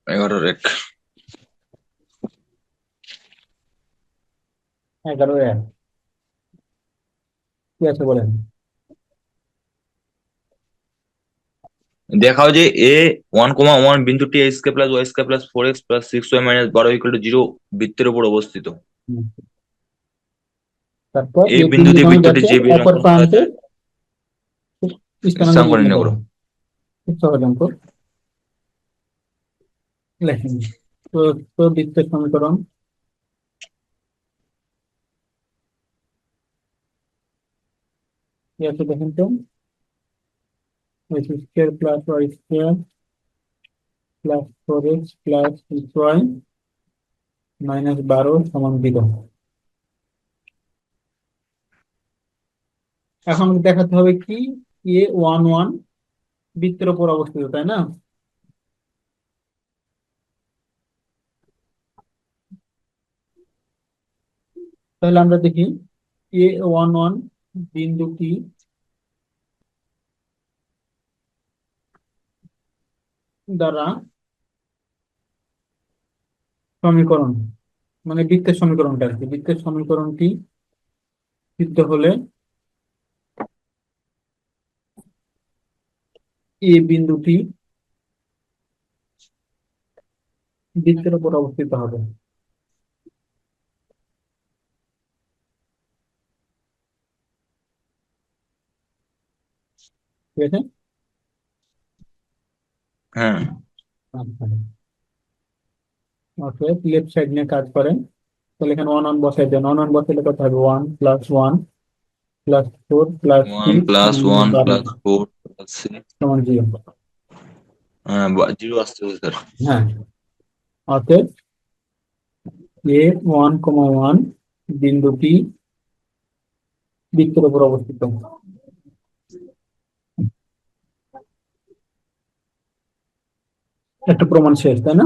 11 1। 11 কি আছে বলেন? দেখাও যে a1,1 বিন্দুটি a square plus Y square plus 4x plus 6y minus 12 = 0 বৃত্তের উপর অবস্থিত। হুম। তারপর এই এই বিন্দু দিয়ে বিন্দুগামী বৃত্তটি যে ব্যাসের বের অপর অঙ্কন করা প্রান্তে যায় স্থানাঙ্ক স্থানাঙ্ক নির্ণয় নির্ণয় করো। করো। খুব সহজ অঙ্ক। লেখেন তো। তো বৃত্তের সমীকরণ কি আছে দেখেন তো। X square plus Y square plus 4x plus 6y minus 12 = 0। এখন আমাকে দেখাতে হবে কি a11 বৃত্তের উপর অবস্থিত, তাই না? তাহলে আমরা দেখি a11 বিন্দুটি দ্বারা সমীকরণ, মানে বৃত্তের সমীকরণটা আর কি, বৃত্তের সমীকরণটি সিদ্ধ হলে এই বিন্দুটি বৃত্তের উপর অবস্থিত হবে। ঠিক আছে। হ্যাঁ। আচ্ছা, ওকে, লেফট সাইড নিয়ে কাজ করেন। তাহলে এখানে ওয়ান ওয়ান বসাই দেন। ওয়ান ওয়ান বসাইলে কত হবে? 1 + 1 + 4 + 6 1 + 1 + 4 + 6 সমান 0। হ্যাঁ 0 আসতে হবে স্যার। হ্যাঁ, অতএব a1,1 বিন্দুটি বৃত্তের উপর অবস্থিত। একটা প্রমাণ শেষ, তাই না?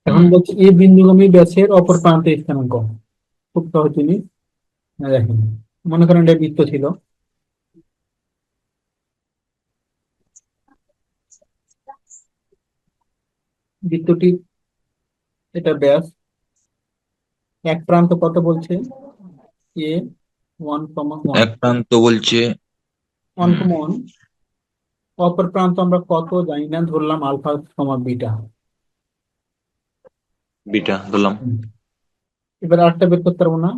এখন হুম। বলছি এই বিন্দুগামী ব্যাসের অপর প্রান্তে স্থানাঙ্ক। খুব সহজ জিনিস। দেখেন, মনে করেন এটা বৃত্ত ছিল। বৃত্তটি, এটা ব্যাস, এক প্রান্ত কত বলছে? এ ওয়ান কমা ওয়ান, এক প্রান্ত বলছে। ওয়ান হুম, কমা ওয়ান। অপর প্রান্ত আমরা কত জানি না, ধরলাম আলফা কমা বিটা। বিটা ধরলাম। এবার আরেকটা বের করতে পারবো না?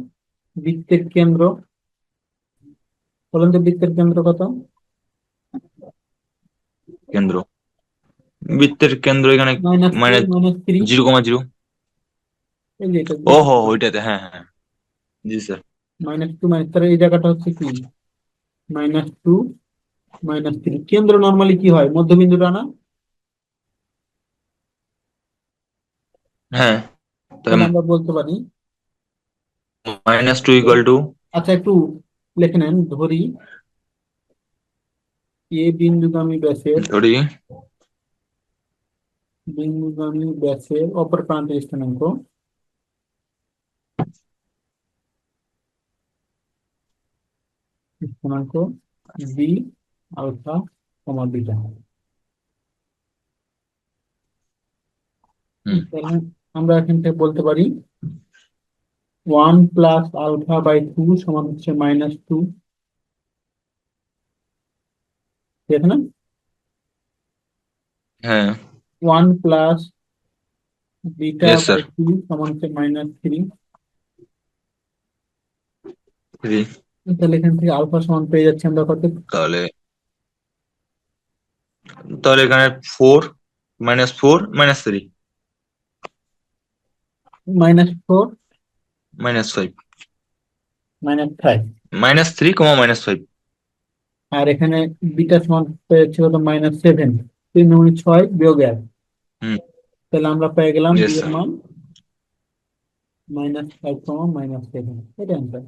বৃত্তের কেন্দ্র, বলেন তো বৃত্তের কেন্দ্র কত? কেন্দ্র, বৃত্তের কেন্দ্র এখানে -2 মানে -3। 0,0। এই যে এটা ও হো ওইটাতে, হ্যাঁ হ্যাঁ। জি স্যার। -2 তাহলে এই জায়গাটা হচ্ছে কি? -2 -3। কেন্দ্র নর্মালি কি হয়? মধ্যবিন্দুটা না? হ্যাঁ তাহলে তাহলে আমরা বলতে পারি, -2 = আচ্ছা একটু লিখে নেন, ধরি এ ধরি বিন্দুগামী ব্যাসের অপর প্রান্তের স্থানাঙ্ক স্থানাঙ্ক বি আলফা কমা বিটা। হুম, তাহলে আমরা এখান থেকে বলতে পারি 1 + α/2 সমান হচ্ছে -2। ঠিক না? হ্যাঁ। 1 + ইয়েস স্যার। β/2 সমান হচ্ছে -3। 3। তাহলে এখান থেকে আলফা সমান পেয়ে যাচ্ছি আমরা কত? তাহলে তাহলে এখানে 4 -4 -3 -4 -5 -5। -3, -5। আর এখানে বিটা সমান পেয়ে যাচ্ছে কত? -7। 3 × 6 = 1। হুম। তাহলে আমরা পেয়ে গেলাম বি ইয়েস এর স্যার। মান -5, -7। এটা অ্যান্সার।